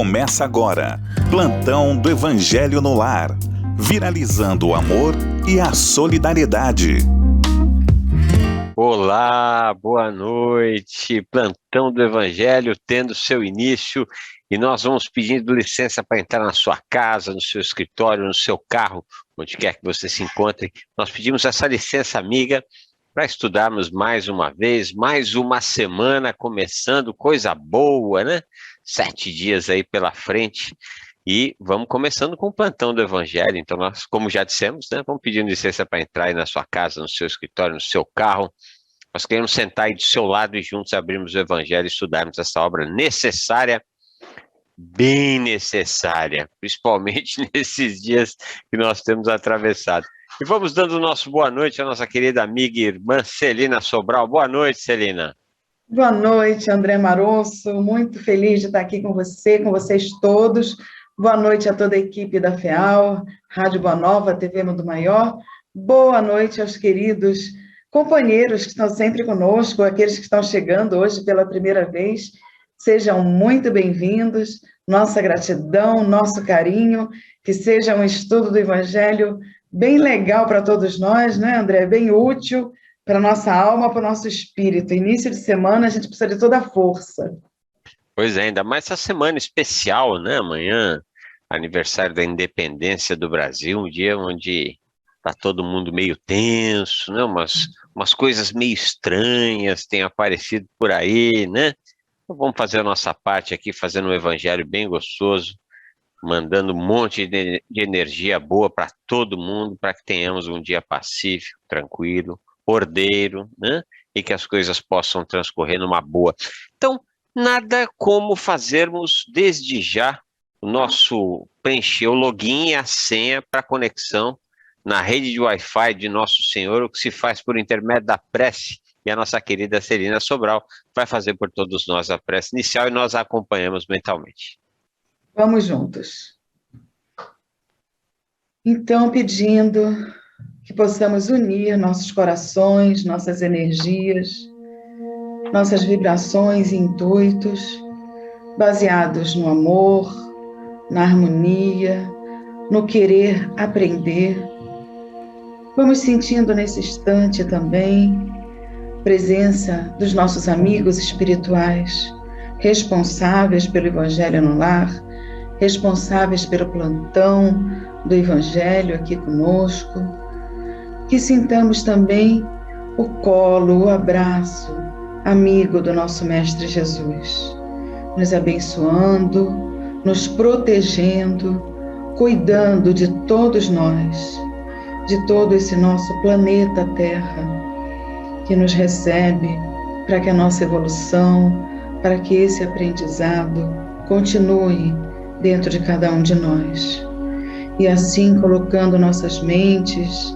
Começa agora, Plantão do Evangelho no Lar, viralizando o amor e a solidariedade. Olá, boa noite, Plantão do Evangelho tendo seu início e nós vamos pedindo licença para entrar na sua casa, no seu escritório, no seu carro, onde quer que você se encontre. Nós pedimos essa licença amiga para estudarmos mais uma vez, mais uma semana começando, coisa boa, né? 7 dias aí pela frente e vamos começando com o Plantão do Evangelho. Então nós, como já dissemos, né, vamos pedindo licença para entrar aí na sua casa, no seu escritório, no seu carro. Nós queremos sentar aí do seu lado e juntos abrirmos o Evangelho e estudarmos essa obra necessária, bem necessária, principalmente nesses dias que nós temos atravessado. E vamos dando o nosso boa noite à nossa querida amiga e irmã Celina Sobral. Boa noite, Celina. Boa noite, André Marosso. Muito feliz de estar aqui com você, com vocês todos. Boa noite a toda a equipe da FEAL, Rádio Boa Nova, TV Mundo Maior. Boa noite aos queridos companheiros que estão sempre conosco, aqueles que estão chegando hoje pela primeira vez. Sejam muito bem-vindos. Nossa gratidão, nosso carinho, que seja um estudo do Evangelho bem legal para todos nós, né, André? Bem útil para a nossa alma, para o nosso espírito. Início de semana, a gente precisa de toda a força. Pois é, ainda mais essa semana especial, né? Amanhã, aniversário da independência do Brasil, um dia onde está todo mundo meio tenso, né? Umas coisas meio estranhas têm aparecido por aí, né? Então vamos fazer a nossa parte aqui, fazendo um evangelho bem gostoso, mandando um monte de energia boa para todo mundo, para que tenhamos um dia pacífico, tranquilo, ordeiro, né? E que as coisas possam transcorrer numa boa. Então, nada como fazermos desde já o nosso preencher o login e a senha para conexão na rede de Wi-Fi de Nosso Senhor, o que se faz por intermédio da prece. E a nossa querida Celina Sobral vai fazer por todos nós a prece inicial e nós a acompanhamos mentalmente. Vamos juntos. Então, pedindo que possamos unir nossos corações, nossas energias, nossas vibrações e intuitos, baseados no amor, na harmonia, no querer aprender. Vamos sentindo nesse instante também a presença dos nossos amigos espirituais, responsáveis pelo Evangelho no Lar, responsáveis pelo plantão do Evangelho aqui conosco. Que sintamos também o colo, o abraço amigo do nosso Mestre Jesus, nos abençoando, nos protegendo, cuidando de todos nós, de todo esse nosso planeta Terra, que nos recebe para que a nossa evolução, para que esse aprendizado continue dentro de cada um de nós. E assim, colocando nossas mentes,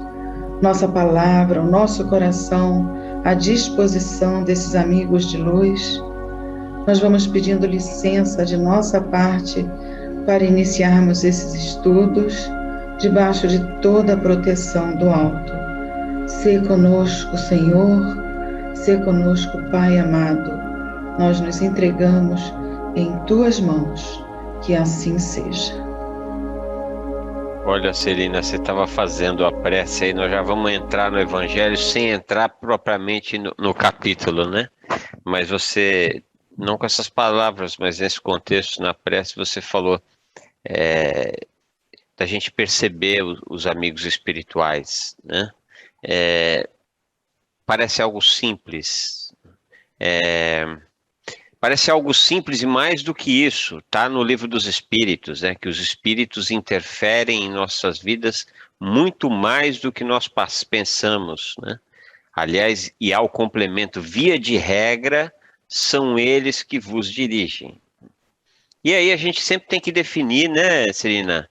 nossa palavra, o nosso coração à disposição desses amigos de luz, nós vamos pedindo licença de nossa parte para iniciarmos esses estudos debaixo de toda a proteção do alto. Sê conosco, Senhor, sê conosco, Pai amado. Nós nos entregamos em Tuas mãos, que assim seja. Olha, Celina, você estava fazendo a prece aí, nós já vamos entrar no Evangelho sem entrar propriamente no capítulo, né? Mas você, não com essas palavras, mas nesse contexto, na prece, você falou da gente perceber os amigos espirituais, né? Parece algo simples, parece algo simples e mais do que isso, tá no Livro dos Espíritos, né? Que os espíritos interferem em nossas vidas muito mais do que nós pensamos, né? Aliás, e ao complemento, via de regra, são eles que vos dirigem. E aí a gente sempre tem que definir, né, Celina,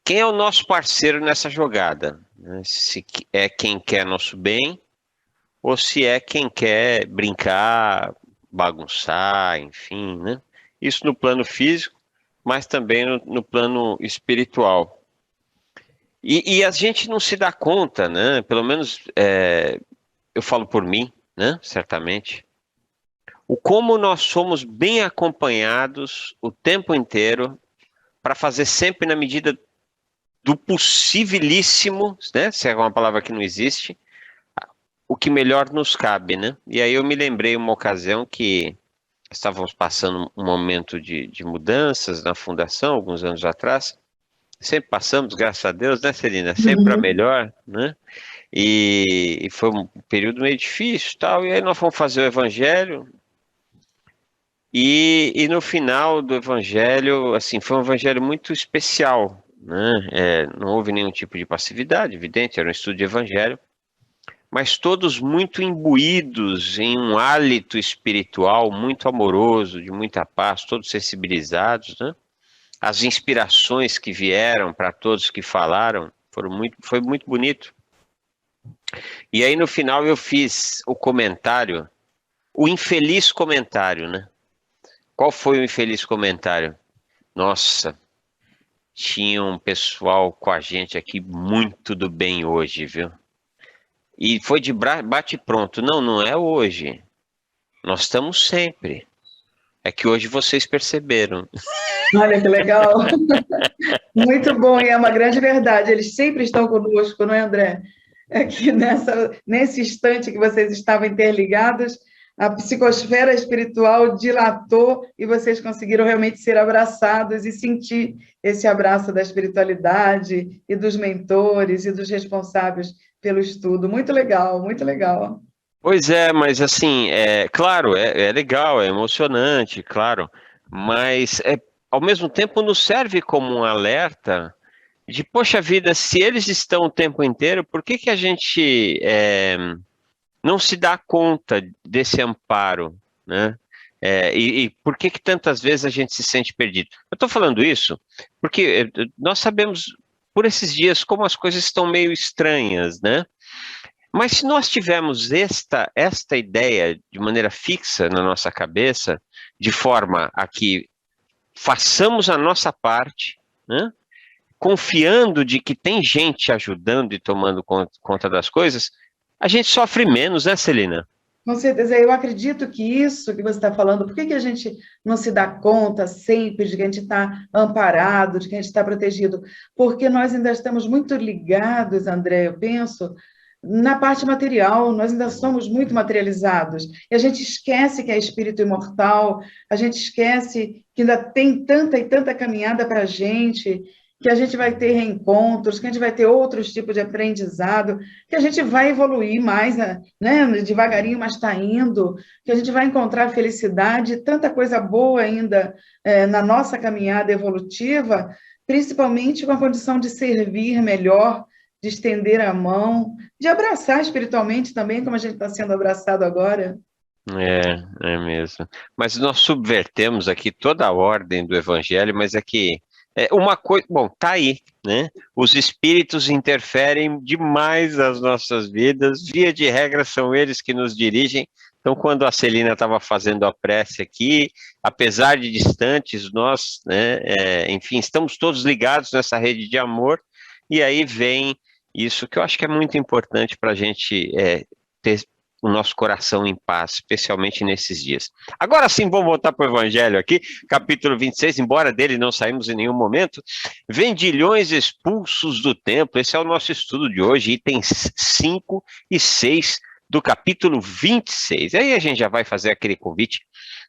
quem é o nosso parceiro nessa jogada, né? Se é quem quer nosso bem ou se é quem quer brincar, bagunçar, enfim, né? Isso no plano físico, mas também no plano espiritual. E a gente não se dá conta, né? Pelo menos eu falo por mim, né? Certamente. como nós somos bem acompanhados o tempo inteiro para fazer sempre na medida do possibilíssimo, né? Se é uma palavra que não existe, o que melhor nos cabe, né? E aí eu me lembrei uma ocasião que estávamos passando um momento de mudanças na fundação, alguns anos atrás. Sempre passamos, graças a Deus, né, Celina? Sempre para melhor, né? E foi um período meio difícil e tal. E aí nós fomos fazer o evangelho. E no final do evangelho, assim, foi um evangelho muito especial, né? Não houve nenhum tipo de passividade, evidente, era um estudo de evangelho. Mas todos muito imbuídos em um hálito espiritual muito amoroso, de muita paz, todos sensibilizados, né? As inspirações que vieram para todos que falaram foi muito bonito. E aí no final eu fiz o comentário, o infeliz comentário, né? Qual foi o infeliz comentário? Nossa, tinha um pessoal com a gente aqui muito do bem hoje, viu? E foi de bate pronto. Não, não é hoje. Nós estamos sempre. É que hoje vocês perceberam. Olha que legal. Muito bom, e é uma grande verdade. Eles sempre estão conosco, não é, André? É que nesse instante que vocês estavam interligados, a psicosfera espiritual dilatou e vocês conseguiram realmente ser abraçados e sentir esse abraço da espiritualidade e dos mentores e dos responsáveis pelo estudo. Muito legal, muito legal. Pois é, mas assim, claro, é legal, é emocionante, claro, mas ao mesmo tempo nos serve como um alerta de, poxa vida, se eles estão o tempo inteiro, por que a gente não se dá conta desse amparo, né? E por que tantas vezes a gente se sente perdido? Eu estou falando isso porque nós sabemos por esses dias como as coisas estão meio estranhas, né? Mas se nós tivermos esta ideia de maneira fixa na nossa cabeça, de forma a que façamos a nossa parte, né? Confiando de que tem gente ajudando e tomando conta das coisas, a gente sofre menos, né, Celina? Com certeza, eu acredito que isso que você está falando, por que a gente não se dá conta sempre de que a gente está amparado, de que a gente está protegido? Porque nós ainda estamos muito ligados, André, eu penso, na parte material, nós ainda somos muito materializados. E a gente esquece que é espírito imortal, a gente esquece que ainda tem tanta e tanta caminhada para a gente, que a gente vai ter reencontros, que a gente vai ter outros tipos de aprendizado, que a gente vai evoluir mais, né? Devagarinho, mas está indo, que a gente vai encontrar felicidade, tanta coisa boa ainda na nossa caminhada evolutiva, principalmente com a condição de servir melhor, de estender a mão, de abraçar espiritualmente também, como a gente está sendo abraçado agora. É mesmo. Mas nós subvertemos aqui toda a ordem do evangelho, mas é que uma coisa, bom, tá aí, né? Os espíritos interferem demais nas nossas vidas, via de regra são eles que nos dirigem. Então, quando a Celina estava fazendo a prece aqui, apesar de distantes, nós, né, enfim, estamos todos ligados nessa rede de amor, e aí vem isso que eu acho que é muito importante para a gente ter o nosso coração em paz, especialmente nesses dias. Agora sim, vamos voltar para o Evangelho aqui, capítulo 26, embora dele não saímos em nenhum momento. Vendilhões expulsos do templo, esse é o nosso estudo de hoje, itens 5 e 6 do capítulo 26. Aí a gente já vai fazer aquele convite,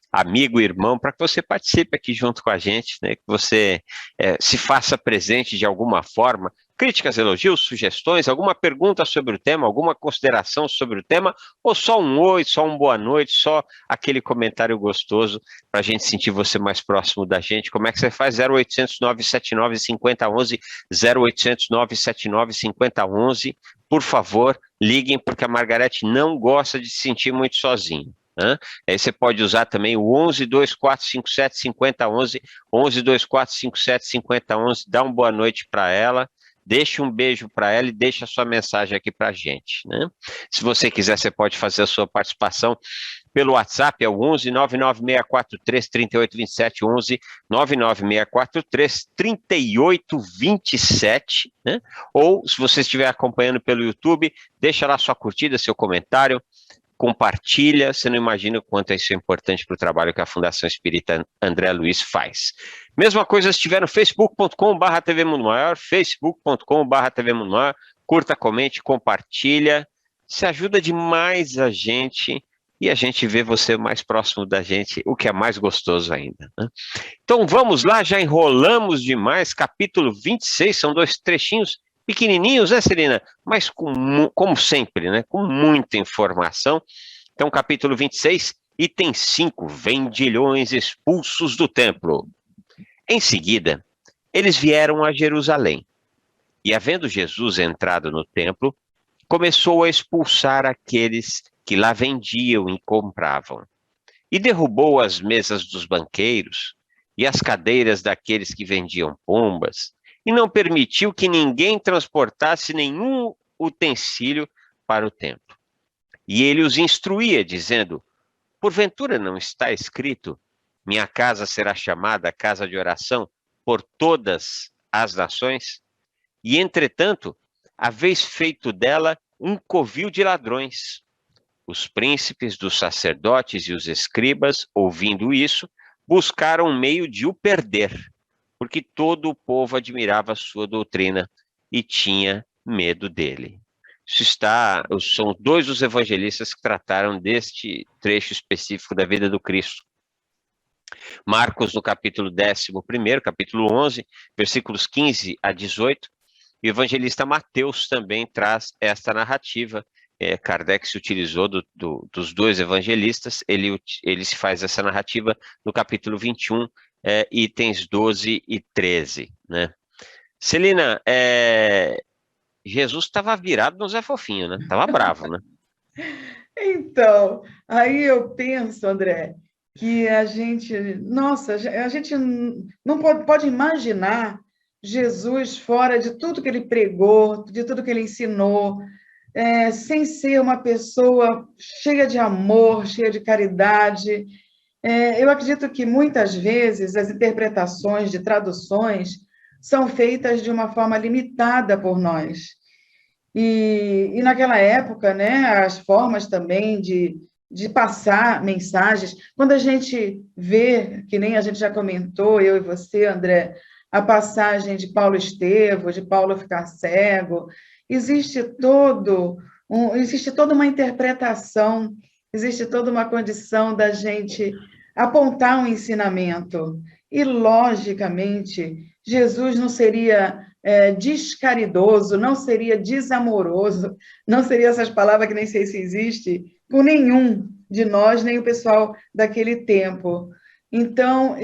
amigo, irmão, para que você participe aqui junto com a gente, né? Que você se faça presente de alguma forma. Críticas, elogios, sugestões, alguma pergunta sobre o tema, alguma consideração sobre o tema, ou só um oi, só um boa noite, só aquele comentário gostoso para a gente sentir você mais próximo da gente. Como é que você faz? 0800 979 5011, 0800 979 5011. Por favor, liguem, porque a Margarete não gosta de se sentir muito sozinha. Aí você pode usar também o 11 2457 5011, 11 2457 5011, dá uma boa noite para ela, deixa um beijo para ela e deixa a sua mensagem aqui para a gente, né? Se você quiser, você pode fazer a sua participação pelo WhatsApp, é o 11 99643 3827, 11 99643 3827, né? Ou se você estiver acompanhando pelo YouTube, deixa lá sua curtida, seu comentário, compartilha, você não imagina o quanto isso é importante para o trabalho que a Fundação Espírita André Luiz faz. Mesma coisa se estiver no facebook.com/TV Mundo Maior, facebook.com/TV Mundo Maior, curta, comente, compartilha, se ajuda demais a gente e a gente vê você mais próximo da gente, o que é mais gostoso ainda, né? Então vamos lá, já enrolamos demais, capítulo 26, são 2 trechinhos pequenininhos, né, Celina? Mas como sempre, né? Com muita informação. Então, capítulo 26, item 5, vendilhões expulsos do templo. Em seguida, eles vieram a Jerusalém. E, havendo Jesus entrado no templo, começou a expulsar aqueles que lá vendiam e compravam. E derrubou as mesas dos banqueiros e as cadeiras daqueles que vendiam pombas, e não permitiu que ninguém transportasse nenhum utensílio para o templo. E ele os instruía, dizendo: porventura não está escrito, minha casa será chamada casa de oração por todas as nações? E, entretanto, haveis feito dela um covil de ladrões. Os príncipes dos sacerdotes e os escribas, ouvindo isso, buscaram um meio de o perder, porque todo o povo admirava a sua doutrina e tinha medo dele. São 2 dos evangelistas que trataram deste trecho específico da vida do Cristo. Marcos, no capítulo 11º, capítulo 11, versículos 15 a 18, e o evangelista Mateus também traz esta narrativa. Kardec se utilizou dos 2 evangelistas, ele se faz essa narrativa no capítulo 21, itens 12 e 13, né? Celina, Jesus estava virado no Zé Fofinho, né? Estava bravo, né? Então, aí eu penso, André, que a gente não pode imaginar Jesus fora de tudo que ele pregou, de tudo que ele ensinou, sem ser uma pessoa cheia de amor, cheia de caridade. Eu acredito que muitas vezes as interpretações de traduções são feitas de uma forma limitada por nós. E naquela época, né, as formas também de passar mensagens, quando a gente vê, que nem a gente já comentou, eu e você, André, a passagem de Paulo Estevão, de Paulo ficar cego, existe toda uma interpretação, existe toda uma condição da gente apontar um ensinamento. E, logicamente, Jesus não seria descaridoso, não seria desamoroso, não seria essas palavras que nem sei se existe, com nenhum de nós, nem o pessoal daquele tempo. Então,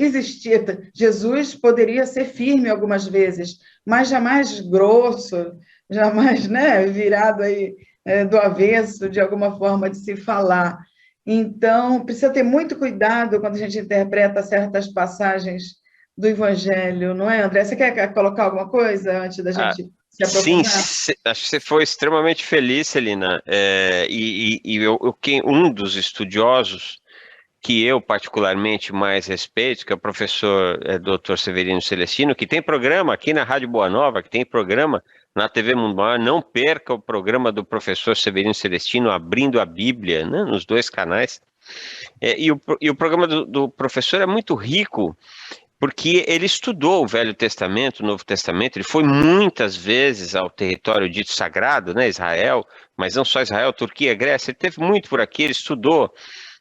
Jesus poderia ser firme algumas vezes, mas jamais grosso, jamais, né, virado aí do avesso de alguma forma de se falar. Então, precisa ter muito cuidado quando a gente interpreta certas passagens do Evangelho, não é, André? Você quer colocar alguma coisa antes da gente se aprofundar? Sim, acho que você foi extremamente feliz, Celina. Um dos estudiosos que eu particularmente mais respeito, que é o professor Dr. Severino Celestino, que tem programa aqui na Rádio Boa Nova, que tem programa na TV Mundo Maior. Não perca o programa do professor Severino Celestino, Abrindo a Bíblia, né, nos 2 canais. E o programa do professor é muito rico, porque ele estudou o Velho Testamento, o Novo Testamento, ele foi muitas vezes ao território dito sagrado, né, Israel, mas não só Israel, Turquia, Grécia, ele teve muito por aqui, ele estudou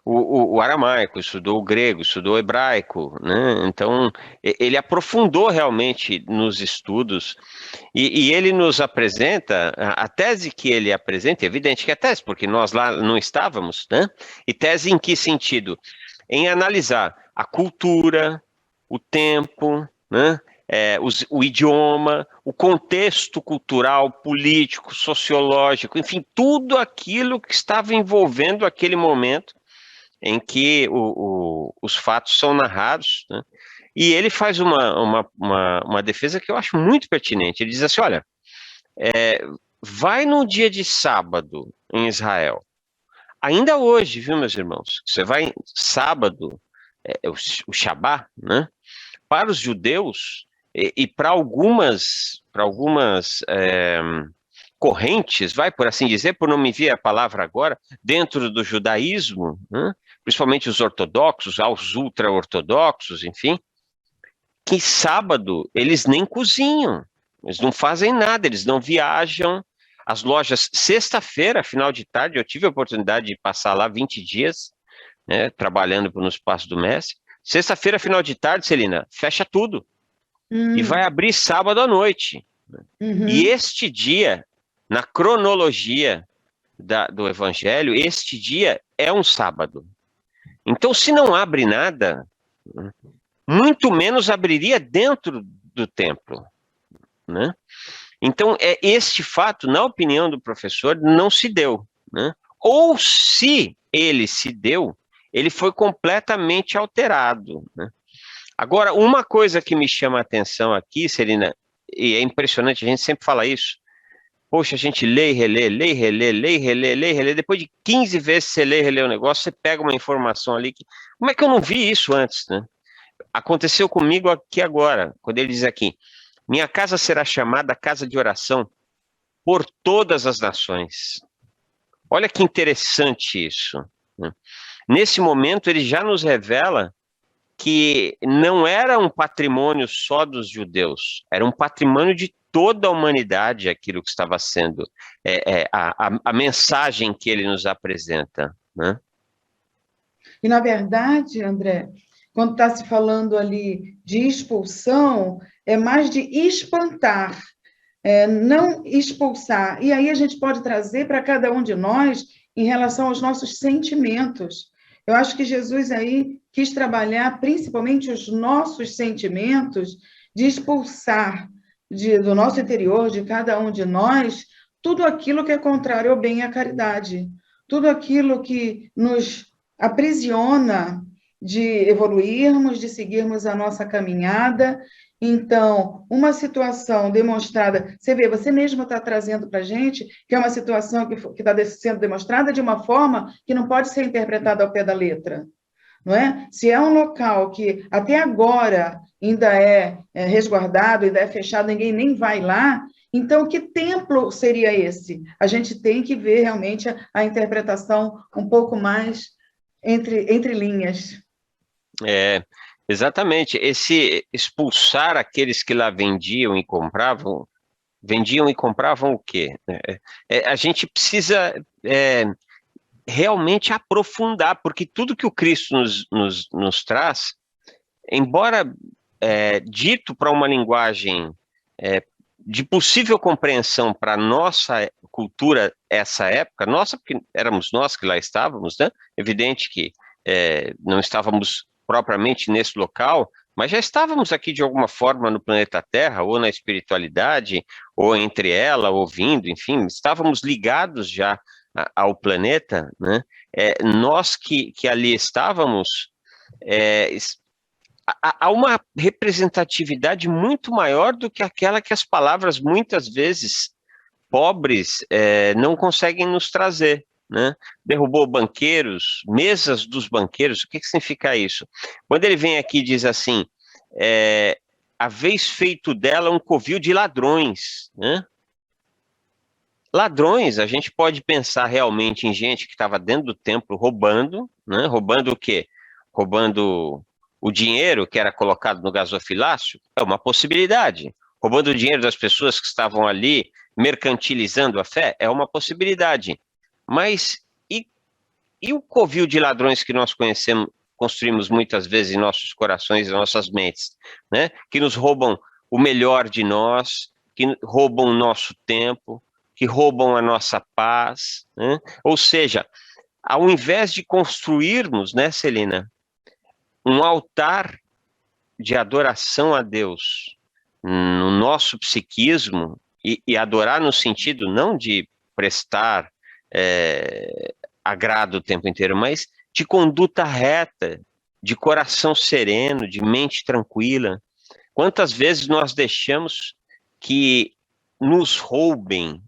o aramaico, estudou o grego, estudou o hebraico, né? Então ele aprofundou realmente nos estudos, e ele nos apresenta, a tese que ele apresenta, é evidente que é tese, porque nós lá não estávamos, né? E tese em que sentido? Em analisar a cultura, o tempo, né? O idioma, o contexto cultural, político, sociológico, enfim, tudo aquilo que estava envolvendo aquele momento em que os fatos são narrados, né? E ele faz uma defesa que eu acho muito pertinente. Ele diz assim, olha, vai no dia de sábado em Israel, ainda hoje, viu, meus irmãos, você vai sábado, o Shabá, né? Para os judeus e para algumas correntes, vai por assim dizer, por não me vir a palavra agora, dentro do judaísmo, né? Principalmente os ortodoxos, aos ultra-ortodoxos, enfim, que sábado eles nem cozinham, eles não fazem nada, eles não viajam. As lojas, sexta-feira, final de tarde, eu tive a oportunidade de passar lá 20 dias, né, trabalhando no Espaço do Mestre. Sexta-feira, final de tarde, Celina, fecha tudo. E vai abrir sábado à noite. E este dia, na cronologia do Evangelho, este dia é um sábado. Então, se não abre nada, muito menos abriria dentro do templo, né? Então, este fato, na opinião do professor, não se deu, né? Ou se ele se deu, ele foi completamente alterado, né? Agora, uma coisa que me chama a atenção aqui, Celina, e é impressionante, a gente sempre fala isso, poxa, a gente lê e relê, lê e relê, lê e relê, lê e relê, depois de 15 vezes você lê e relê o negócio, você pega uma informação ali que... Como é que eu não vi isso antes, né? Aconteceu comigo aqui agora, quando ele diz aqui, minha casa será chamada casa de oração por todas as nações. Olha que interessante isso, né? Nesse momento, ele já nos revela que não era um patrimônio só dos judeus, era um patrimônio de toda a humanidade, aquilo que estava sendo a mensagem que ele nos apresenta, né? E, na verdade, André, quando está se falando ali de expulsão, é mais de espantar, não expulsar. E aí a gente pode trazer para cada um de nós em relação aos nossos sentimentos. Eu acho que Jesus aí quis trabalhar principalmente os nossos sentimentos, de expulsar do nosso interior, de cada um de nós, tudo aquilo que é contrário ao bem e à caridade, tudo aquilo que nos aprisiona de evoluirmos, de seguirmos a nossa caminhada. Então, uma situação demonstrada, você vê, você mesmo está trazendo para a gente que é uma situação que está sendo demonstrada de uma forma que não pode ser interpretada ao pé da letra, não é? Se é um local que até agora ainda é resguardado, ainda é fechado, ninguém nem vai lá, então que templo seria esse? A gente tem que ver realmente a interpretação um pouco mais entre linhas. Exatamente. Esse expulsar aqueles que lá vendiam e compravam o quê? A gente precisa realmente aprofundar, porque tudo que o Cristo nos traz, embora dito para uma linguagem de possível compreensão para a nossa cultura, essa época, nossa, porque éramos nós que lá estávamos, né? Evidente que não estávamos propriamente nesse local, mas já estávamos aqui de alguma forma no planeta Terra, ou na espiritualidade, ou entre ela, ouvindo, enfim, estávamos ligados já ao planeta, né? Nós que ali estávamos, há uma representatividade muito maior do que aquela que as palavras, muitas vezes, pobres, não conseguem nos trazer, né? Derrubou banqueiros, mesas dos banqueiros. O que significa isso? Quando ele vem aqui e diz assim, haveis feito dela um covil de ladrões, né? Ladrões, a gente pode pensar realmente em gente que estava dentro do templo roubando, né? Roubando o quê? Roubando o dinheiro que era colocado no gasofilácio? É uma possibilidade. Roubando o dinheiro das pessoas que estavam ali mercantilizando a fé? É uma possibilidade. Mas e o covil de ladrões que nós construímos muitas vezes em nossos corações e nossas mentes, né? Que nos roubam o melhor de nós, que roubam o nosso tempo, que roubam a nossa paz, né? Ou seja, ao invés de construirmos, né, Celina, um altar de adoração a Deus no nosso psiquismo, e adorar no sentido não de prestar agrado o tempo inteiro, mas de conduta reta, de coração sereno, de mente tranquila. Quantas vezes nós deixamos que nos roubem,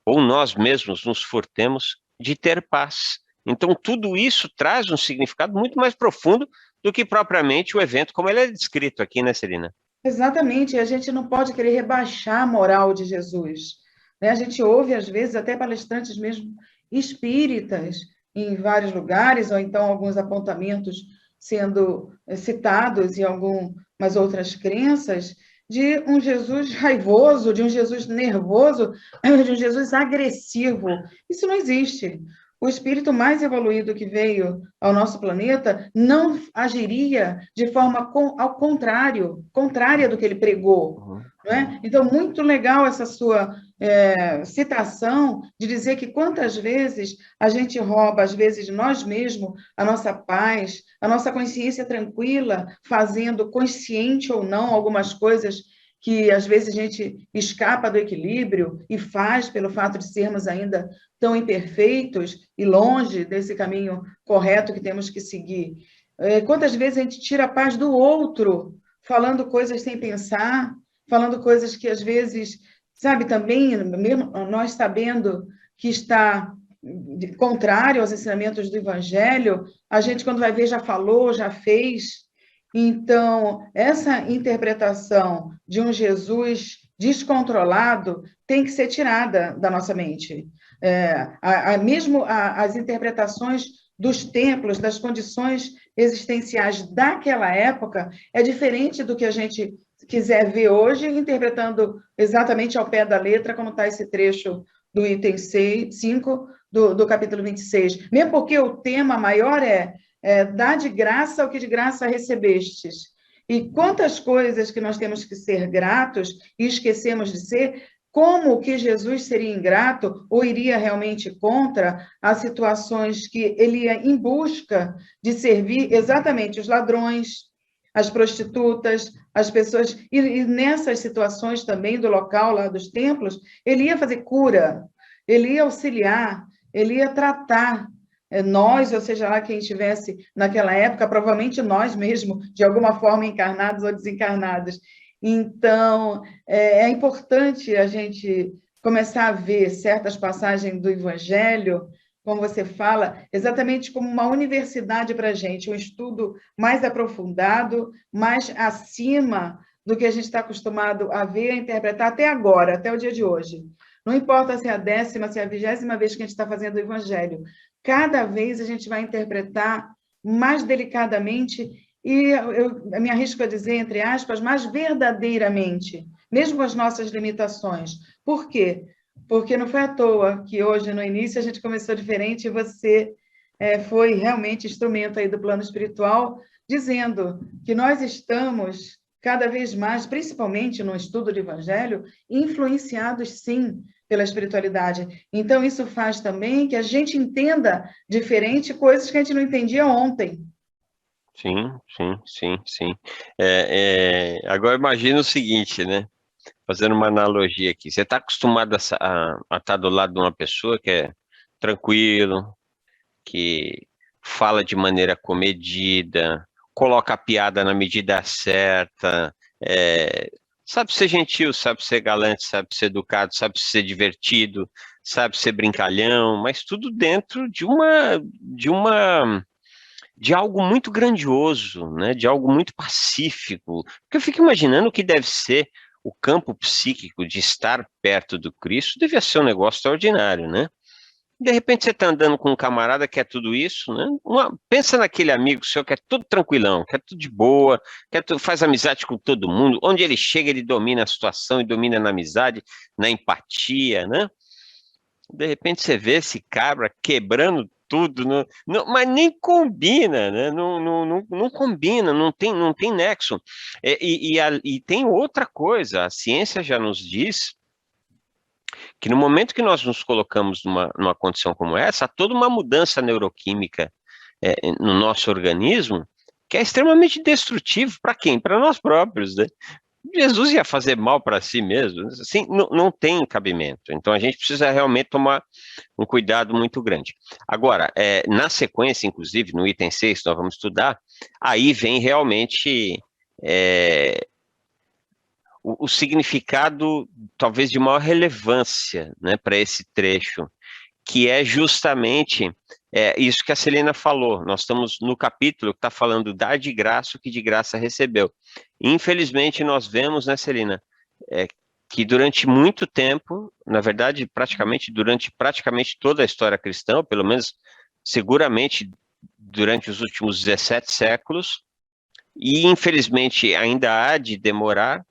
ou nós mesmos nos furtemos de ter paz? Então, tudo isso traz um significado muito mais profundo do que propriamente o evento, como ele é descrito aqui, né, Celina? Exatamente, a gente não pode querer rebaixar a moral de Jesus. né? A gente ouve, às vezes, até palestrantes mesmo espíritas em vários lugares, ou então alguns apontamentos sendo citados em algumas outras crenças, de um Jesus raivoso, de um Jesus nervoso, de um Jesus agressivo. Isso não existe. O espírito mais evoluído que veio ao nosso planeta não agiria de forma ao contrário, contrária do que ele pregou. Não é? Então, muito legal essa sua citação de dizer que quantas vezes a gente rouba, às vezes, de nós mesmos, a nossa paz, a nossa consciência tranquila, fazendo, consciente ou não, algumas coisas que às vezes a gente escapa do equilíbrio e faz pelo fato de sermos ainda tão imperfeitos e longe desse caminho correto que temos que seguir. Quantas vezes a gente tira a paz do outro, falando coisas sem pensar, falando coisas que às vezes, sabe, também, mesmo nós sabendo que está contrário aos ensinamentos do Evangelho, a gente, quando vai ver, já falou, já fez. Então, essa interpretação de um Jesus descontrolado tem que ser tirada da nossa mente. Mesmo as interpretações dos templos, das condições existenciais daquela época, é diferente do que a gente quiser ver hoje, interpretando exatamente ao pé da letra, como está esse trecho do item 5 do capítulo 26. Mesmo porque o tema maior dá de graça o que de graça recebestes. E quantas coisas que nós temos que ser gratos e esquecemos de ser, como que Jesus seria ingrato ou iria realmente contra as situações que ele ia em busca de servir exatamente os ladrões, as prostitutas, as pessoas, e nessas situações também do local lá dos templos, ele ia fazer cura, ele ia auxiliar, ele ia tratar nós, ou seja lá quem estivesse naquela época, provavelmente nós mesmo, de alguma forma encarnados ou desencarnados. Então, é importante a gente começar a ver certas passagens do Evangelho, como você fala, exatamente como uma universidade para a gente, um estudo mais aprofundado, mais acima do que a gente está acostumado a ver, a interpretar até agora, até o dia de hoje. Não importa se é a 10ª, se é a 20ª vez que a gente está fazendo o Evangelho, cada vez a gente vai interpretar mais delicadamente e eu me arrisco a dizer, entre aspas, mais verdadeiramente, mesmo com as nossas limitações. Por quê? Porque não foi à toa que hoje, no início, a gente começou diferente e você foi realmente instrumento aí do plano espiritual, dizendo que nós estamos cada vez mais, principalmente no estudo do Evangelho, influenciados, sim, pela espiritualidade. Então, isso faz também que a gente entenda diferente coisas que a gente não entendia ontem. Sim, sim, sim, sim. Agora imagina o seguinte, né? Fazendo uma analogia aqui. Você está acostumado a estar do lado de uma pessoa que é tranquilo, que fala de maneira comedida, coloca a piada na medida certa, sabe ser gentil, sabe ser galante, sabe ser educado, sabe ser divertido, sabe ser brincalhão, mas tudo dentro de algo muito grandioso, né? De algo muito pacífico. Porque eu fico imaginando o que deve ser o campo psíquico de estar perto do Cristo, devia ser um negócio extraordinário, né? De repente você está andando com um camarada que é tudo isso, né? Pensa naquele amigo seu que é tudo tranquilão, que é tudo de boa, faz amizade com todo mundo, onde ele chega ele domina a situação e domina na amizade, na empatia, né? De repente você vê esse cabra quebrando tudo, mas nem combina, né? Não combina, não tem nexo. E tem outra coisa, a ciência já nos diz que no momento que nós nos colocamos numa condição como essa, há toda uma mudança neuroquímica no nosso organismo que é extremamente destrutivo para quem? Para nós próprios, né? Jesus ia fazer mal para si mesmo, assim, não tem cabimento. Então a gente precisa realmente tomar um cuidado muito grande. Agora, na sequência, inclusive, no item 6, nós vamos estudar, aí vem realmente o significado, talvez, de maior relevância, né, para esse trecho, que é justamente isso que a Celina falou. Nós estamos no capítulo que está falando dar de graça o que de graça recebeu. Infelizmente, nós vemos, né, Celina, que durante muito tempo, na verdade, durante praticamente toda a história cristã, ou pelo menos seguramente durante os últimos 17 séculos, e infelizmente ainda há de demorar,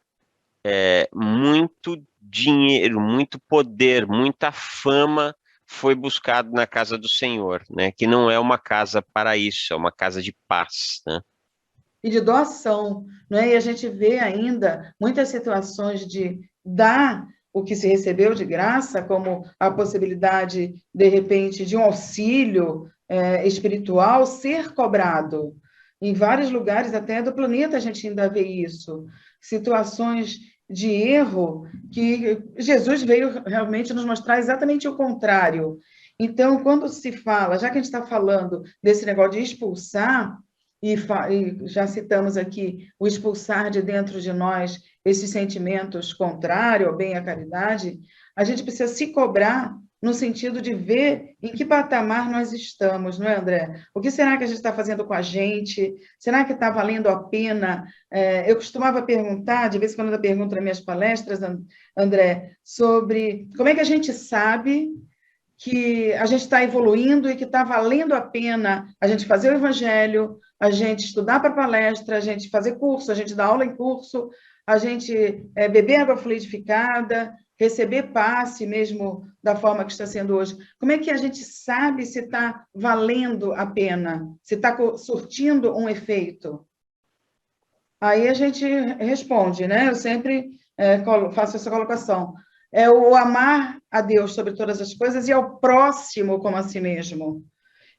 muito dinheiro, muito poder, muita fama foi buscado na casa do Senhor, né? Que não é uma casa para isso, é uma casa de paz, né? E de doação, né? E a gente vê ainda muitas situações de dar o que se recebeu de graça, como a possibilidade, de repente, de um auxílio espiritual ser cobrado. Em vários lugares, até do planeta, a gente ainda vê isso. Situações de erro que Jesus veio realmente nos mostrar exatamente o contrário. Então, quando se fala, já que a gente está falando desse negócio de expulsar, e já citamos aqui o expulsar de dentro de nós esses sentimentos contrários ao bem e à caridade, a gente precisa se cobrar no sentido de ver em que patamar nós estamos, não é, André? O que será que a gente está fazendo com a gente? Será que está valendo a pena? Eu costumava perguntar, de vez em quando eu pergunto nas minhas palestras, André, sobre como é que a gente sabe que a gente está evoluindo e que está valendo a pena a gente fazer o evangelho, a gente estudar para palestra, a gente fazer curso, a gente dar aula em curso, a gente beber água fluidificada, receber passe mesmo da forma que está sendo hoje. Como é que a gente sabe se está valendo a pena, se está surtindo um efeito? Aí a gente responde, né? Eu sempre faço essa colocação. É o amar a Deus sobre todas as coisas e ao próximo como a si mesmo.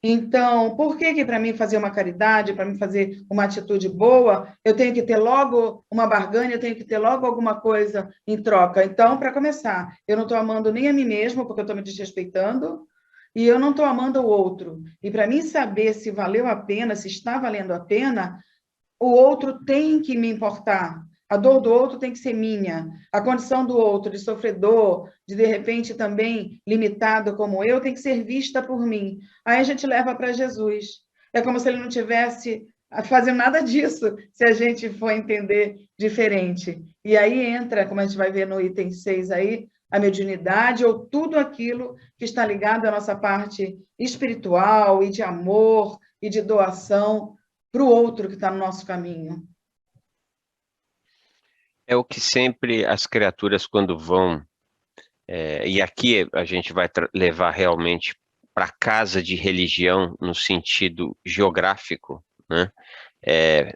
Então, por que para mim fazer uma caridade, para mim fazer uma atitude boa, eu tenho que ter logo uma barganha, eu tenho que ter logo alguma coisa em troca? Então, para começar, eu não estou amando nem a mim mesmo, porque eu estou me desrespeitando, e eu não estou amando o outro. E para mim saber se valeu a pena, se está valendo a pena, o outro tem que me importar. A dor do outro tem que ser minha. A condição do outro, de sofredor, de repente também limitado como eu, tem que ser vista por mim. Aí a gente leva para Jesus. É como se ele não tivesse fazendo nada disso, se a gente for entender diferente. E aí entra, como a gente vai ver no item 6 aí, a mediunidade ou tudo aquilo que está ligado à nossa parte espiritual e de amor e de doação para o outro que está no nosso caminho. É o que sempre as criaturas quando vão, e aqui a gente vai levar realmente para casa de religião no sentido geográfico, né?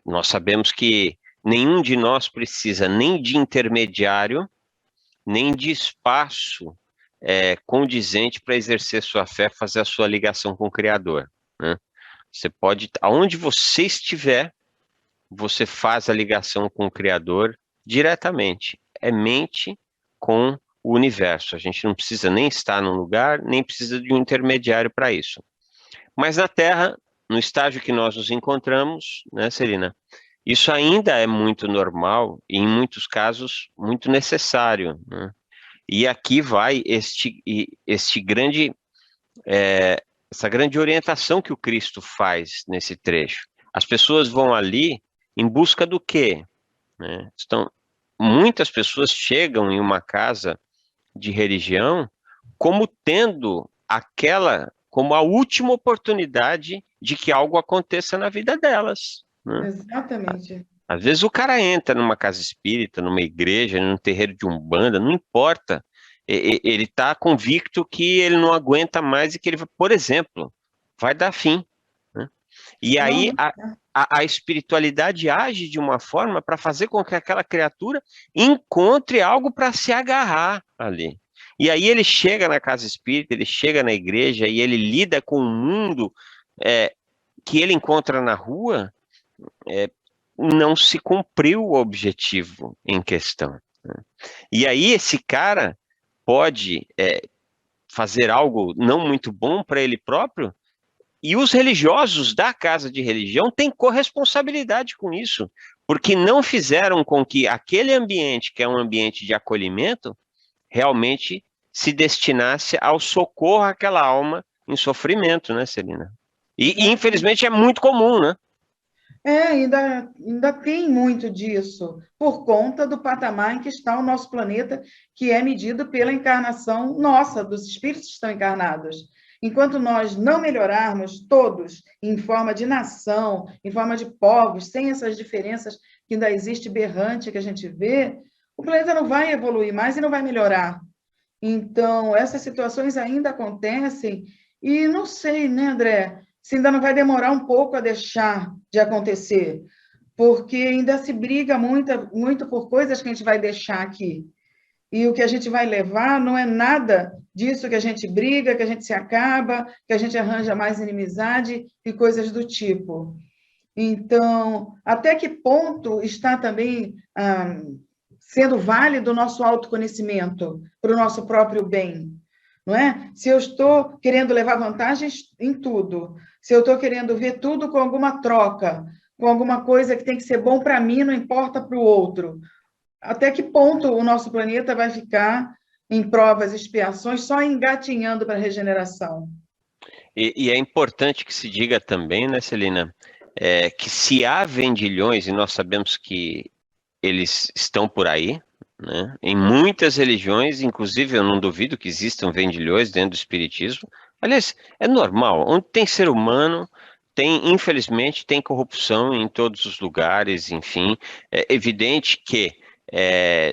Nós sabemos que nenhum de nós precisa nem de intermediário, nem de espaço condizente para exercer sua fé, fazer a sua ligação com o Criador, né? Você pode, aonde você estiver, você faz a ligação com o Criador diretamente. É mente com o universo. A gente não precisa nem estar num lugar, nem precisa de um intermediário para isso. Mas na Terra, no estágio que nós nos encontramos, né, Celina? Isso ainda é muito normal e, em muitos casos, muito necessário, né? E aqui vai essa grande orientação que o Cristo faz nesse trecho. As pessoas vão ali em busca do quê? Né? Muitas pessoas chegam em uma casa de religião como tendo como a última oportunidade de que algo aconteça na vida delas, né? Exatamente. Às vezes o cara entra numa casa espírita, numa igreja, num terreiro de umbanda, não importa. Ele está convicto que ele não aguenta mais e que ele, por exemplo, vai dar fim, né? E aí a espiritualidade age de uma forma para fazer com que aquela criatura encontre algo para se agarrar ali. E aí ele chega na casa espírita, ele chega na igreja e ele lida com o mundo que ele encontra na rua, não se cumpriu o objetivo em questão, né? E aí esse cara pode fazer algo não muito bom para ele próprio, e os religiosos da casa de religião têm corresponsabilidade com isso, porque não fizeram com que aquele ambiente, que é um ambiente de acolhimento, realmente se destinasse ao socorro àquela alma em sofrimento, né, Celina? E infelizmente é muito comum, né? Ainda tem muito disso, por conta do patamar em que está o nosso planeta, que é medido pela encarnação nossa, dos espíritos que estão encarnados. Enquanto nós não melhorarmos todos em forma de nação, em forma de povos, sem essas diferenças que ainda existe berrante que a gente vê, o planeta não vai evoluir mais e não vai melhorar. Então, essas situações ainda acontecem e não sei, né, André, se ainda não vai demorar um pouco a deixar de acontecer, porque ainda se briga muito por coisas que a gente vai deixar aqui. E o que a gente vai levar não é nada disso que a gente briga, que a gente se acaba, que a gente arranja mais inimizade e coisas do tipo. Então, até que ponto está também sendo válido o nosso autoconhecimento para o nosso próprio bem? Não é? Se eu estou querendo levar vantagens em tudo, se eu estou querendo ver tudo com alguma troca, com alguma coisa que tem que ser bom para mim, não importa para o outro, até que ponto o nosso planeta vai ficar em provas e expiações só engatinhando para a regeneração? E é importante que se diga também, né, Celina, que se há vendilhões, e nós sabemos que eles estão por aí, né, em muitas religiões, inclusive eu não duvido que existam vendilhões dentro do espiritismo. Aliás, é normal, onde tem ser humano, infelizmente, tem corrupção em todos os lugares, enfim. É evidente que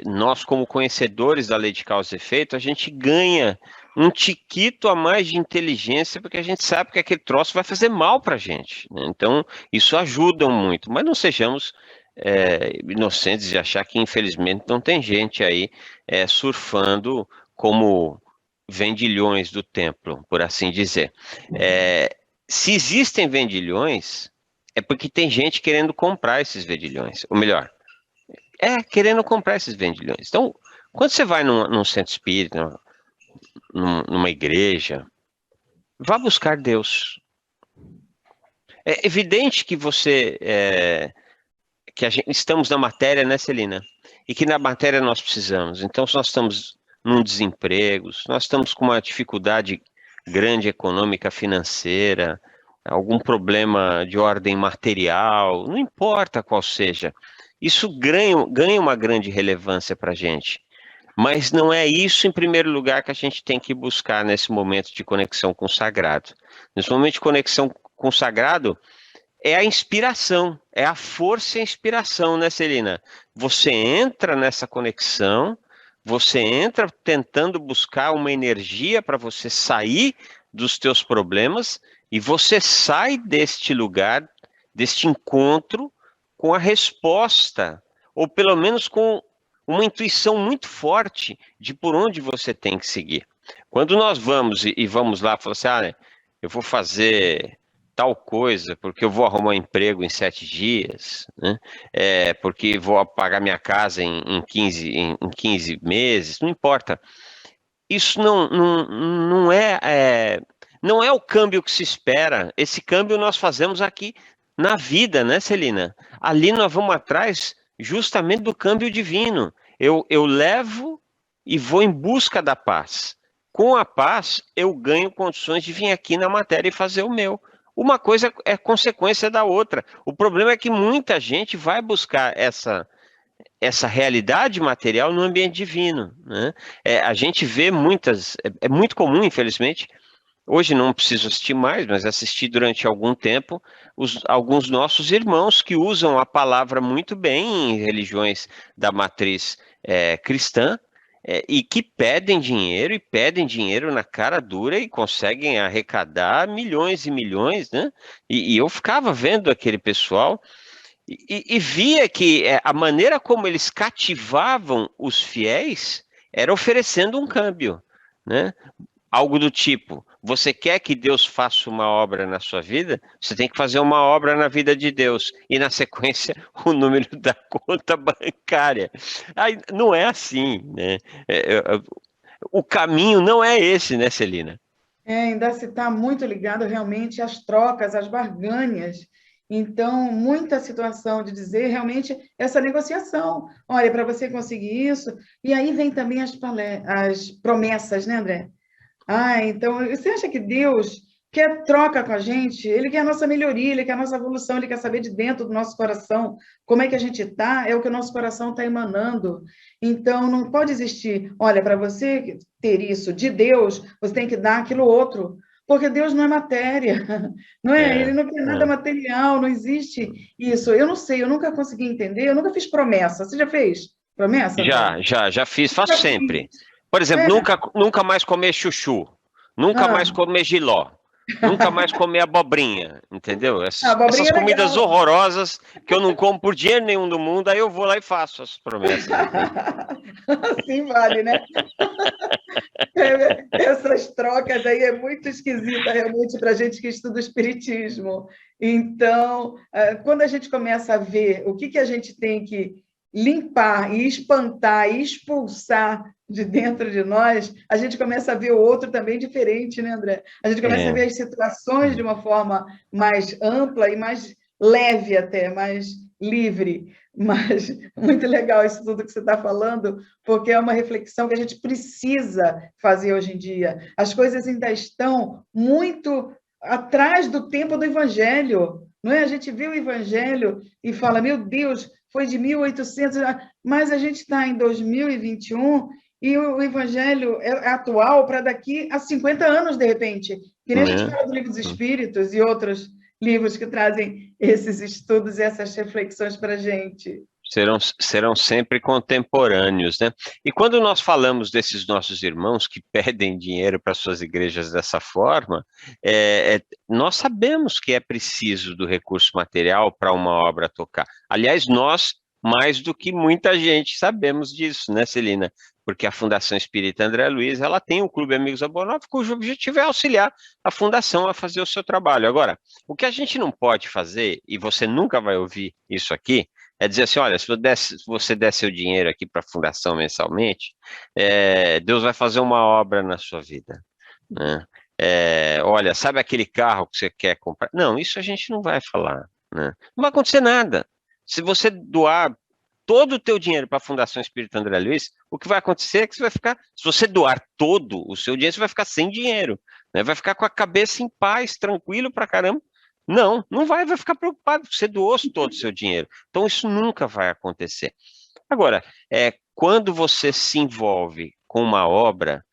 nós, como conhecedores da lei de causa e efeito, a gente ganha um tiquito a mais de inteligência, porque a gente sabe que aquele troço vai fazer mal para a gente, né? Então, isso ajuda muito, mas não sejamos inocentes de achar que, infelizmente, não tem gente aí surfando como vendilhões do templo, por assim dizer. Se existem vendilhões, é porque tem gente querendo comprar esses vendilhões, ou melhor, querendo comprar esses vendilhões. Então, quando você vai num centro espírita, numa igreja, vá buscar Deus. É evidente que estamos na matéria, né, Celina? E que na matéria nós precisamos. Então, se nós estamos num desemprego, se nós estamos com uma dificuldade grande econômica, financeira, algum problema de ordem material, não importa qual seja, isso ganha uma grande relevância para a gente. Mas não é isso, em primeiro lugar, que a gente tem que buscar nesse momento de conexão com o sagrado. Nesse momento de conexão com o sagrado, é a inspiração, é a força e a inspiração, né, Celina? Você entra nessa conexão, você entra tentando buscar uma energia para você sair dos teus problemas e você sai deste lugar, deste encontro, com a resposta, ou pelo menos com uma intuição muito forte de por onde você tem que seguir. Quando nós vamos e vamos lá, falamos assim, eu vou fazer tal coisa, porque eu vou arrumar um emprego em 7 dias, né? Porque vou pagar minha casa em 15 meses, não importa. Isso não é o câmbio que se espera. Esse câmbio nós fazemos aqui na vida, né, Celina? Ali nós vamos atrás justamente do câmbio divino. Eu levo e vou em busca da paz. Com a paz, eu ganho condições de vir aqui na matéria e fazer o meu. Uma coisa é consequência da outra. O problema é que muita gente vai buscar essa realidade material no ambiente divino, né? A gente vê é muito comum, infelizmente, hoje não preciso assistir mais, mas assisti durante algum tempo, alguns nossos irmãos que usam a palavra muito bem em religiões da matriz cristã, e que pedem dinheiro na cara dura e conseguem arrecadar milhões e milhões, né? E eu ficava vendo aquele pessoal e via que a maneira como eles cativavam os fiéis era oferecendo um câmbio, né? Algo do tipo, você quer que Deus faça uma obra na sua vida? Você tem que fazer uma obra na vida de Deus. E na sequência, o número da conta bancária. Aí, não é assim, né? O caminho não é esse, né, Celina? Ainda se está muito ligado realmente às trocas, às barganhas. Então, muita situação de dizer realmente essa negociação. Olha, para você conseguir isso. E aí vem também as promessas, né, André? Então, você acha que Deus quer troca com a gente, ele quer a nossa melhoria, ele quer a nossa evolução, ele quer saber de dentro do nosso coração como é que a gente está, é o que o nosso coração está emanando. Então, não pode existir, olha, para você ter isso de Deus, você tem que dar aquilo outro, porque Deus não é matéria, não é? Ele não quer nada material, não existe isso. Eu não sei, eu nunca consegui entender, eu nunca fiz promessa. Você já fez promessa, André? Já fiz, faço Já sempre. fiz. Por exemplo, É. nunca mais comer chuchu, nunca mais Ah, comer jiló, nunca mais comer abobrinha, enteu? a Essas abobrinha é comidas legal. horrorosas que eu não como por dinheiro nenhum do mundo, aí eu vou lá e faço as promessas, entende? Assim vale, né? Essas trocas aí é muito esquisita realmente para a gente que estuda o espiritismo. Então, quando a gente começa a ver o que a gente tem que limpar e espantar e expulsar de dentro de nós, a gente começa a ver o outro também diferente, né, André? A gente começa a É. ver as situações de uma forma mais ampla e mais leve até, mais livre. Mas muito legal isso tudo que você está falando, porque é uma reflexão que a gente precisa fazer hoje em dia. As coisas ainda estão muito atrás do tempo do Evangelho, não é? A gente vê o Evangelho e fala, meu Deus, foi de 1800, mas a gente está em 2021 e o Evangelho é atual para daqui a 50 anos, de repente. Que nem a gente fala do Livro dos Espíritos e outros livros que trazem esses estudos e essas reflexões para a gente. Serão sempre contemporâneos, né? E quando nós falamos desses nossos irmãos que pedem dinheiro para suas igrejas dessa forma, nós sabemos que é preciso do recurso material para uma obra tocar. Aliás, nós, mais do que muita gente, sabemos disso, né, Celina? Porque a Fundação Espírita André Luiz, ela tem o Clube Amigos da Boa Nova, cujo objetivo é auxiliar a Fundação a fazer o seu trabalho. Agora, o que a gente não pode fazer, e você nunca vai ouvir isso aqui, é dizer assim, olha, se você der seu dinheiro aqui para a fundação mensalmente, Deus vai fazer uma obra na sua vida, né? Olha, sabe aquele carro que você quer comprar? Não, isso a gente não vai falar, né? Não vai acontecer nada. Se você doar todo o teu dinheiro para a Fundação Espírita André Luiz, o que vai acontecer é que você vai ficar, se você doar todo o seu dinheiro, você vai ficar sem dinheiro, né? Vai ficar com a cabeça em paz, tranquilo pra caramba. Não vai ficar preocupado, porque você doou todo o seu dinheiro. Então, isso nunca vai acontecer. Agora, quando você se envolve com uma obra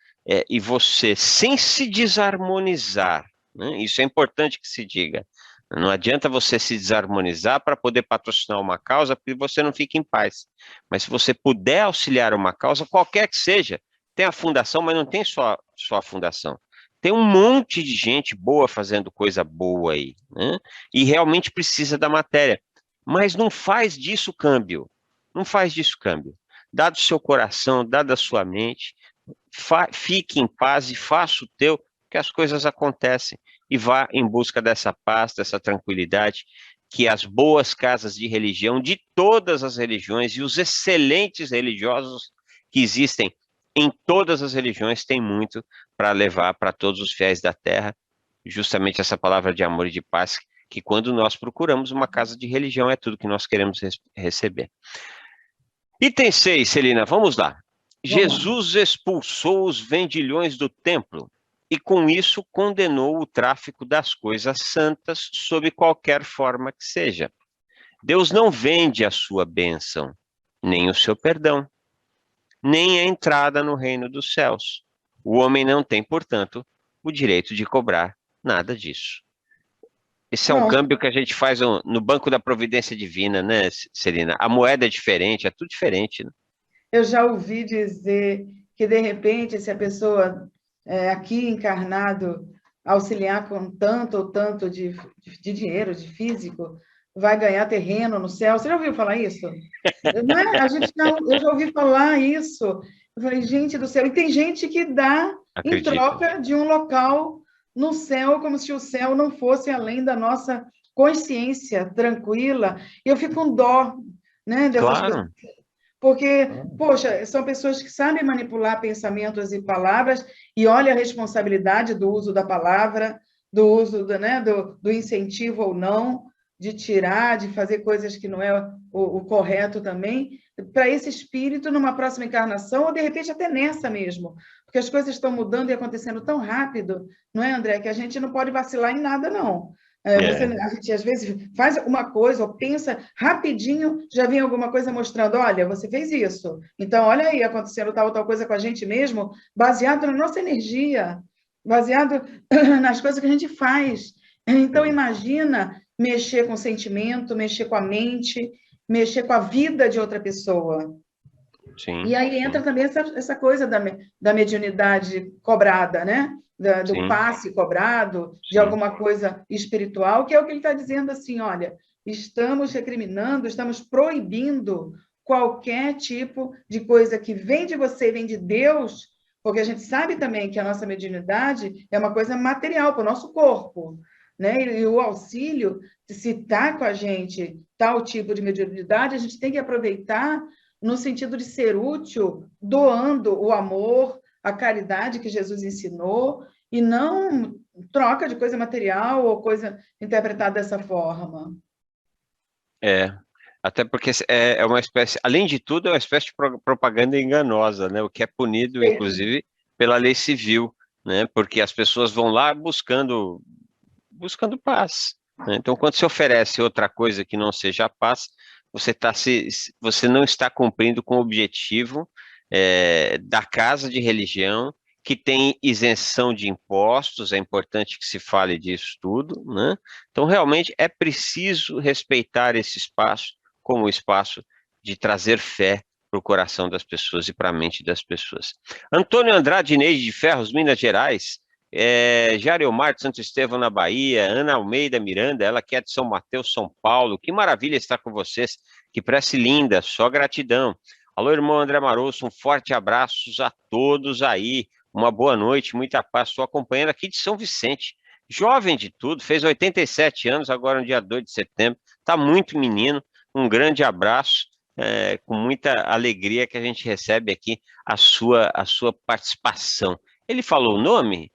e você, sem se desarmonizar, né, isso é importante que se diga, não adianta você se desarmonizar para poder patrocinar uma causa, porque você não fica em paz. Mas se você puder auxiliar uma causa, qualquer que seja, tem a fundação, mas não tem só a fundação. Tem um monte de gente boa fazendo coisa boa aí, né? E realmente precisa da matéria. Mas não faz disso câmbio. Não faz disso câmbio. Dado o seu coração, dado a sua mente, fique em paz e faça o teu, que as coisas acontecem. E vá em busca dessa paz, dessa tranquilidade, que as boas casas de religião, de todas as religiões, e os excelentes religiosos que existem em todas as religiões, têm muito para levar para todos os fiéis da terra, justamente essa palavra de amor e de paz, que quando nós procuramos uma casa de religião, é tudo que nós queremos receber. Item 6, Celina, vamos lá. Jesus expulsou os vendilhões do templo e, com isso, condenou o tráfico das coisas santas sob qualquer forma que seja. Deus não vende a sua bênção, nem o seu perdão, nem a entrada no reino dos céus. O homem não tem, portanto, o direito de cobrar nada disso. Esse é um câmbio que a gente faz no Banco da Providência Divina, né, Celina? A moeda é diferente, é tudo diferente, né? Eu já ouvi dizer que, de repente, se a pessoa aqui encarnado auxiliar com tanto ou tanto de dinheiro, de físico, vai ganhar terreno no céu. Você já ouviu falar isso? Não é? Eu já ouvi falar isso. Eu falei, gente do céu. E tem gente que dá em troca de um local no céu, como se o céu não fosse além da nossa consciência tranquila. E eu fico com dó, né, dessas pessoas. Porque, poxa, são pessoas que sabem manipular pensamentos e palavras e olha a responsabilidade do uso da palavra, do uso do incentivo ou não, de tirar, de fazer coisas que não é o correto também, para esse espírito numa próxima encarnação, ou de repente até nessa mesmo, porque as coisas estão mudando e acontecendo tão rápido, não é, André, que a gente não pode vacilar em nada, não. A gente às vezes faz uma coisa ou pensa rapidinho, já vem alguma coisa mostrando, olha, você fez isso, então olha aí, acontecendo tal coisa com a gente mesmo, baseado na nossa energia, baseado nas coisas que a gente faz. Então imagina mexer com o sentimento, mexer com a mente, mexer com a vida de outra pessoa. Sim, e aí entra também essa coisa da mediunidade cobrada, né? Do passe cobrado, de alguma coisa espiritual, que é o que ele está dizendo assim, olha, estamos recriminando, estamos proibindo qualquer tipo de coisa que vem de você, vem de Deus, porque a gente sabe também que a nossa mediunidade é uma coisa material para o nosso corpo, né? E o auxílio, se está com a gente tal tipo de mediunidade, a gente tem que aproveitar no sentido de ser útil, doando o amor, a caridade que Jesus ensinou, e não troca de coisa material ou coisa interpretada dessa forma. Até porque é uma espécie, além de tudo, é uma espécie de propaganda enganosa, né? O que é punido, inclusive, pela lei civil, né? Porque as pessoas vão lá buscando paz, né? Então, quando se oferece outra coisa que não seja a paz, você não está cumprindo com o objetivo da casa de religião, que tem isenção de impostos, é importante que se fale disso tudo, né? Então, realmente, é preciso respeitar esse espaço como o espaço de trazer fé para o coração das pessoas e para a mente das pessoas. Antônio Andrade Neide de Ferros, Minas Gerais, Jariomar de Santo Estevão, na Bahia, Ana Almeida Miranda, ela que é de São Mateus, São Paulo, que maravilha estar com vocês, que prece linda, só gratidão. Alô, irmão André Marosso, um forte abraço a todos aí, uma boa noite, muita paz, estou acompanhando aqui de São Vicente, jovem de tudo, fez 87 anos, agora no dia 2 de setembro, está muito menino, um grande abraço, com muita alegria que a gente recebe aqui a sua participação. Ele falou o nome?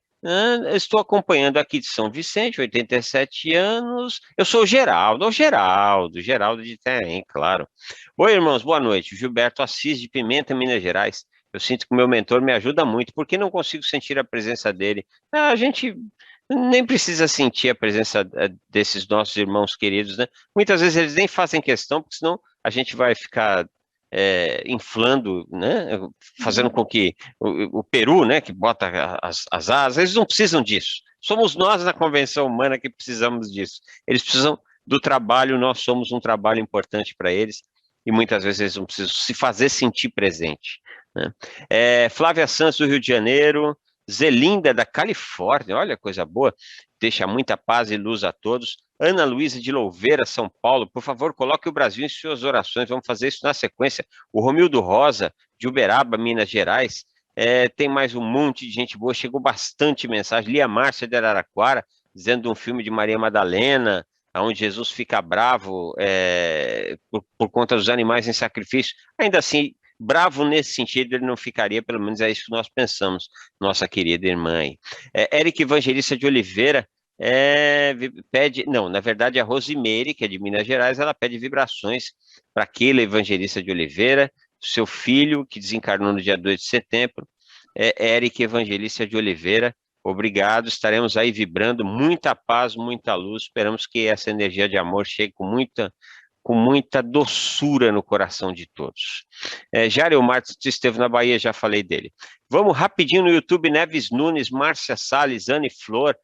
Estou acompanhando aqui de São Vicente, 87 anos. Eu sou o Geraldo de Itanhaém, claro. Oi, irmãos, boa noite. Gilberto Assis de Pimenta, Minas Gerais. Eu sinto que o meu mentor me ajuda muito, porque não consigo sentir a presença dele. A gente nem precisa sentir a presença desses nossos irmãos queridos, né? Muitas vezes eles nem fazem questão, porque senão a gente vai ficar inflando, né? Fazendo com que o Peru, né, que bota as asas, eles não precisam disso. Somos nós na convenção humana que precisamos disso. Eles precisam do trabalho, nós somos um trabalho importante para eles, e muitas vezes eles não precisam se fazer sentir presente, né? Flávia Santos, do Rio de Janeiro, Zelinda, da Califórnia, olha coisa boa, deixa muita paz e luz a todos. Ana Luísa de Louveira, São Paulo, por favor, coloque o Brasil em suas orações, vamos fazer isso na sequência. O Romildo Rosa, de Uberaba, Minas Gerais, tem mais um monte de gente boa, chegou bastante mensagem. Lia Márcia de Araraquara, dizendo de um filme de Maria Madalena, onde Jesus fica bravo por conta dos animais em sacrifício. Ainda assim, bravo nesse sentido ele não ficaria, pelo menos é isso que nós pensamos, nossa querida irmã aí. Érica Evangelista de Oliveira, pede, não, na verdade a Rosimeire, que é de Minas Gerais, ela pede vibrações para aquele Evangelista de Oliveira, seu filho, que desencarnou no dia 2 de setembro, Érica Evangelista de Oliveira, obrigado, estaremos aí vibrando, muita paz, muita luz, esperamos que essa energia de amor chegue com muita doçura no coração de todos. Jário Martins esteve na Bahia, já falei dele. Vamos rapidinho no YouTube, Neves Nunes, Márcia Salles, Anne Flor,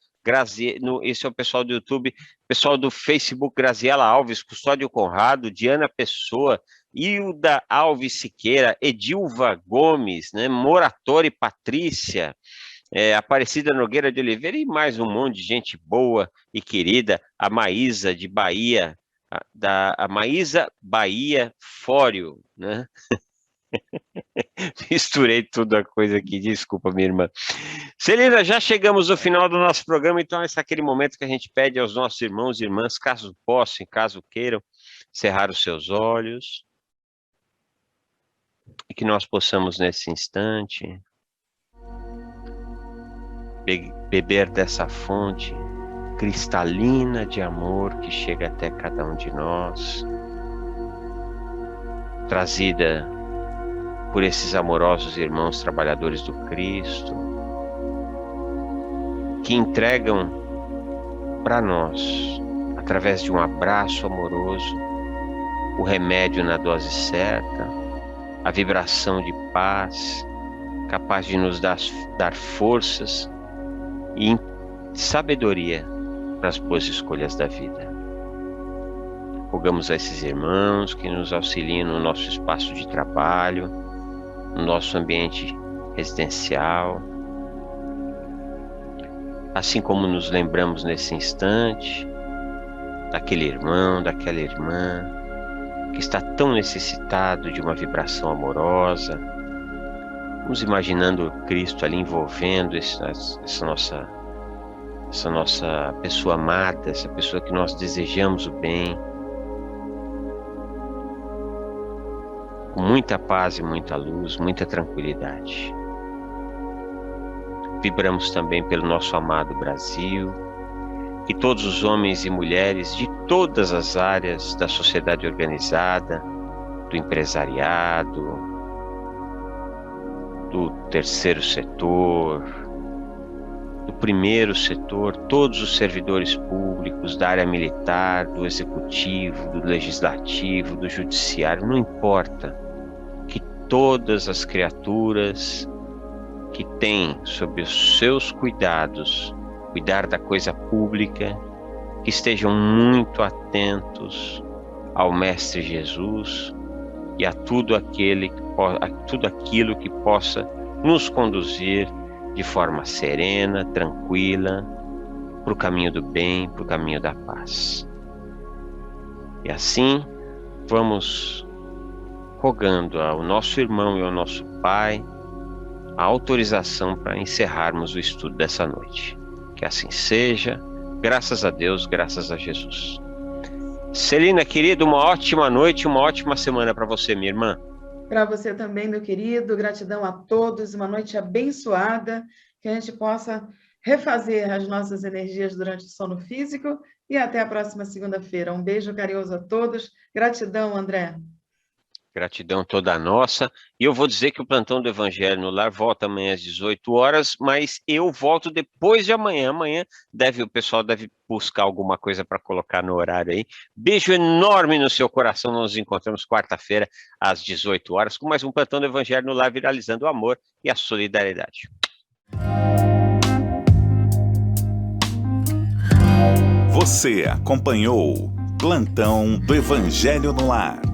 esse é o pessoal do YouTube, pessoal do Facebook, Graziela Alves, Custódio Conrado, Diana Pessoa, Hilda Alves Siqueira, Edilva Gomes, né, Moratori Patrícia, Aparecida Nogueira de Oliveira e mais um monte de gente boa e querida, a Maísa de Bahia, a Maísa Bahia Fório, né? Misturei tudo a coisa aqui, desculpa, minha irmã. Celina, já chegamos ao final do nosso programa, então esse é aquele momento que a gente pede aos nossos irmãos e irmãs, caso possam, caso queiram, cerrar os seus olhos, e que nós possamos, nesse instante, beber dessa fonte cristalina de amor que chega até cada um de nós, trazida por esses amorosos irmãos trabalhadores do Cristo, que entregam para nós, através de um abraço amoroso, o remédio na dose certa, a vibração de paz, capaz de nos dar forças e sabedoria para as boas escolhas da vida. Rogamos a esses irmãos que nos auxiliem no nosso espaço de trabalho, no nosso ambiente residencial, assim como nos lembramos nesse instante daquele irmão, daquela irmã que está tão necessitado de uma vibração amorosa. Vamos imaginando Cristo ali envolvendo essa nossa pessoa amada, essa pessoa que nós desejamos o bem, com muita paz e muita luz, muita tranquilidade. Vibramos também pelo nosso amado Brasil, que todos os homens e mulheres de todas as áreas da sociedade organizada, do empresariado, do terceiro setor, do primeiro setor, todos os servidores públicos, da área militar, do executivo, do legislativo, do judiciário, não importa, que todas as criaturas que têm sob os seus cuidados cuidar da coisa pública, que estejam muito atentos ao Mestre Jesus e a tudo aquilo que possa nos conduzir de forma serena, tranquila, para o caminho do bem, para o caminho da paz. E assim, vamos rogando ao nosso irmão e ao nosso Pai a autorização para encerrarmos o estudo dessa noite. Que assim seja, graças a Deus, graças a Jesus. Celina, querida, uma ótima noite, uma ótima semana para você, minha irmã. Para você também, meu querido, gratidão a todos, uma noite abençoada, que a gente possa refazer as nossas energias durante o sono físico e até a próxima segunda-feira. Um beijo carinhoso a todos, gratidão, André. Gratidão toda nossa. E eu vou dizer que o Plantão do Evangelho no Lar volta amanhã às 18 horas, mas eu volto depois de amanhã. Amanhã o pessoal deve buscar alguma coisa para colocar no horário aí. Beijo enorme no seu coração. Nós nos encontramos quarta-feira às 18 horas com mais um Plantão do Evangelho no Lar, viralizando o amor e a solidariedade. Você acompanhou Plantão do Evangelho no Lar.